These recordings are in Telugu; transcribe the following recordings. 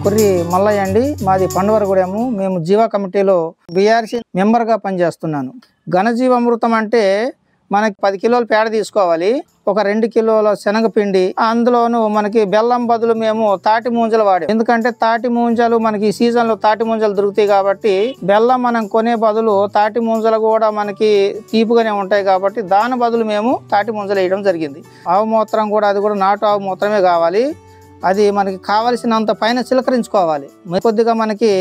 కుర్రి మల్లయ్య అండి, మాది పండువరగూడెము. మేము జీవా కమిటీలో బీఆర్సీ మెంబర్గా పనిచేస్తున్నాను. ఘనజీవామృతం అంటే మనకి 10 కిలోల పేడ తీసుకోవాలి, ఒక 2 కిలోల శనగపిండి, అందులోనూ మనకి బెల్లం బదులు మేము తాటి ముంజలు వాడాం. ఎందుకంటే తాటి ముంజలు మనకి ఈ సీజన్లో తాటి ముంజలు దొరుకుతాయి కాబట్టి బెల్లం మనం కొనే బదులు తాటి ముంజలు కూడా మనకి తీపుగానే ఉంటాయి కాబట్టి దాని బదులు మేము తాటి ముంజలు వేయడం జరిగింది. ఆవు మూత్రం కూడా, అది కూడా నాటు ఆవు మూత్రమే కావాలి. అది మనకి కావలసినంత పైన చిలకరించుకోవాలి. కొద్దిగా మనకి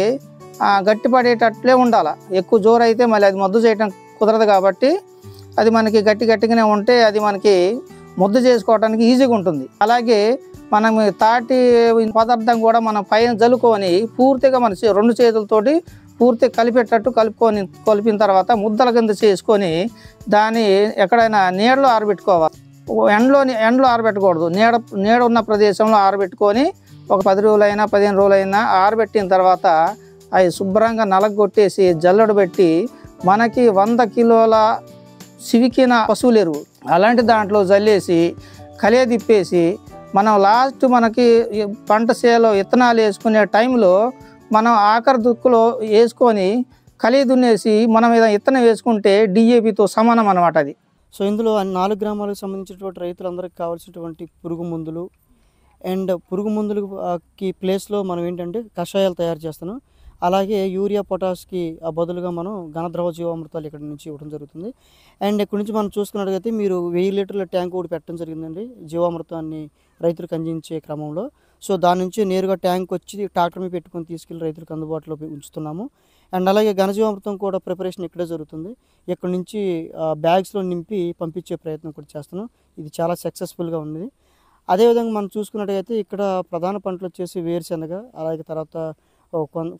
గట్టిపడేటట్లే ఉండాలి. ఎక్కువ జోరు అయితే మళ్ళీ అది ముద్ద చేయడం కుదరదు కాబట్టి అది మనకి గట్టిగానే ఉంటే అది మనకి ముద్ద చేసుకోవడానికి ఈజీగా ఉంటుంది. అలాగే మనం తాటి పదార్థం కూడా మనం పైన జల్లుకొని పూర్తిగా మన 2 చేతులతోటి పూర్తిగా కలిపేటట్టు కలిపిన తర్వాత ముద్దల కింద చేసుకొని దాన్ని ఎక్కడైనా నీడలో ఆరబెట్టుకోవాలి. ఎండలో ఆరబెట్టకూడదు. నీడ ఉన్న ప్రదేశంలో ఆరబెట్టుకొని ఒక 10 రోజులైనా 15 రోజులైనా ఆరబెట్టిన తర్వాత అవి శుభ్రంగా నలగొట్టేసి జల్లెడ పెట్టి మనకి 100 కిలోల సివికిన పశువుల ఎరువు అలాంటి దాంట్లో జల్లేసి కలియదిప్పేసి మనం లాస్ట్ మనకి పంట చేలో విత్తనాలు వేసుకునే టైంలో మనం ఆఖరి దుక్కులో వేసుకొని కలియ దున్నేసి మనం విత్తనం వేసుకుంటే DAPతో సమానం అన్నమాట అది. సో ఇందులో 4 గ్రామాలకు సంబంధించినటువంటి రైతులందరికీ కావాల్సినటువంటి పురుగు మందులు అండ్ పురుగు మందులకి ప్లేస్లో మనం ఏంటంటే కషాయాలు తయారు చేస్తున్నాం. అలాగే యూరియా పొటాష్కి బదులుగా మనం ఘనద్రవ జీవామృతాలు ఇక్కడ నుంచి ఇవ్వడం జరుగుతుంది. అండ్ ఇక్కడ నుంచి మనం చూసుకున్నట్లయితే మీరు 1000 లీటర్ల ట్యాంక్ ఒకటి పెట్టడం జరిగిందండి జీవామృతాన్ని రైతులకు అందించే క్రమంలో. సో దాని నుంచి నేరుగా ట్యాంక్ వచ్చి ట్రాక్టర్ మీద పెట్టుకొని తీసుకెళ్ళి రైతులకు అందుబాటులో ఉంచుతున్నాము. అండ్ అలాగే ఘనజీవామృతం కూడా ప్రిపరేషన్ ఇక్కడే జరుగుతుంది. ఇక్కడ నుంచి బ్యాగ్స్లో నింపి పంపించే ప్రయత్నం కూడా చేస్తున్నాం. ఇది చాలా సక్సెస్ఫుల్గా ఉంది. అదేవిధంగా మనం చూసుకున్నట్టయితే ఇక్కడ ప్రధాన పంటలు వచ్చేసి వేరుశనగ, అలాగే తర్వాత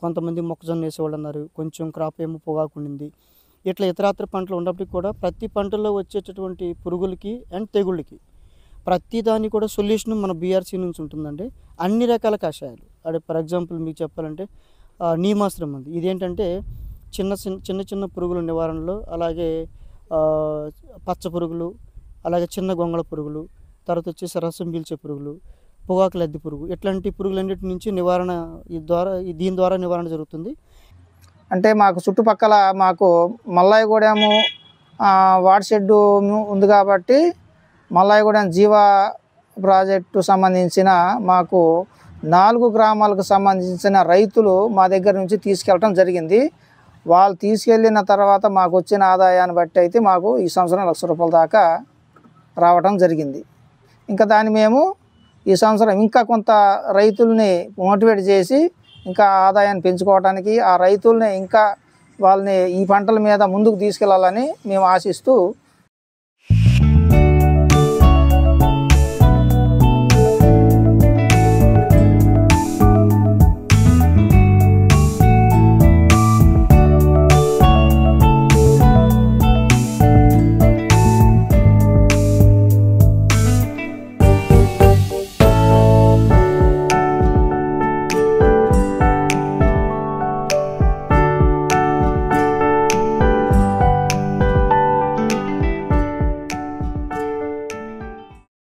కొంతమంది మొక్కజొన్న వేసేవాళ్ళు అన్నారు, కొంచెం క్రాప్ ఏమో పొగాకు ఉండింది. ఇట్లా ఇతరాత్ర పంటలు ఉన్నప్పటికీ కూడా ప్రతి పంటల్లో వచ్చేటటువంటి పురుగులకి అండ్ తెగుళ్ళకి ప్రతి దాన్ని కూడా సొల్యూషన్ మన బీఆర్సీ నుంచి ఉంటుందండి. అన్ని రకాల కషాయాలు అంటే ఫర్ ఎగ్జాంపుల్ మీకు చెప్పాలంటే నీమాశ్రం ఉంది. ఇదేంటంటే చిన్న పురుగుల నివారణలో, అలాగే పచ్చ పురుగులు, అలాగే చిన్న గొంగళ పురుగులు, తర్వాత వచ్చేసి రసం పీల్చే పురుగులు, పొగాకు లద్ది పురుగు, ఇట్లాంటి పురుగులన్నిటి నుంచి నివారణ దీని ద్వారా నివారణ జరుగుతుంది. అంటే మాకు చుట్టుపక్కల మాకు మల్లాయగూడెము వాటర్ షెడ్డు ఉంది కాబట్టి మల్లాయగూడెం జీవా ప్రాజెక్టు సంబంధించిన మాకు 4 గ్రామాలకు సంబంధించిన రైతులు మా దగ్గర నుంచి తీసుకెళ్ళటం జరిగింది. వాళ్ళు తీసుకెళ్ళిన తర్వాత మాకు వచ్చిన ఆదాయాన్ని బట్టి అయితే మాకు ఈ సంవత్సరం 1 లక్ష రూపాయల దాకా రావటం జరిగింది. ఇంకా దాన్ని మేము ఈ సంవత్సరం ఇంకా కొంత రైతుల్ని మోటివేట్ చేసి ఇంకా ఆదాయాన్ని పెంచుకోవడానికి ఆ రైతుల్ని ఇంకా వాళ్ళని ఈ పంటల మీద ముందుకు తీసుకెళ్లాలని మేము ఆశిస్తూ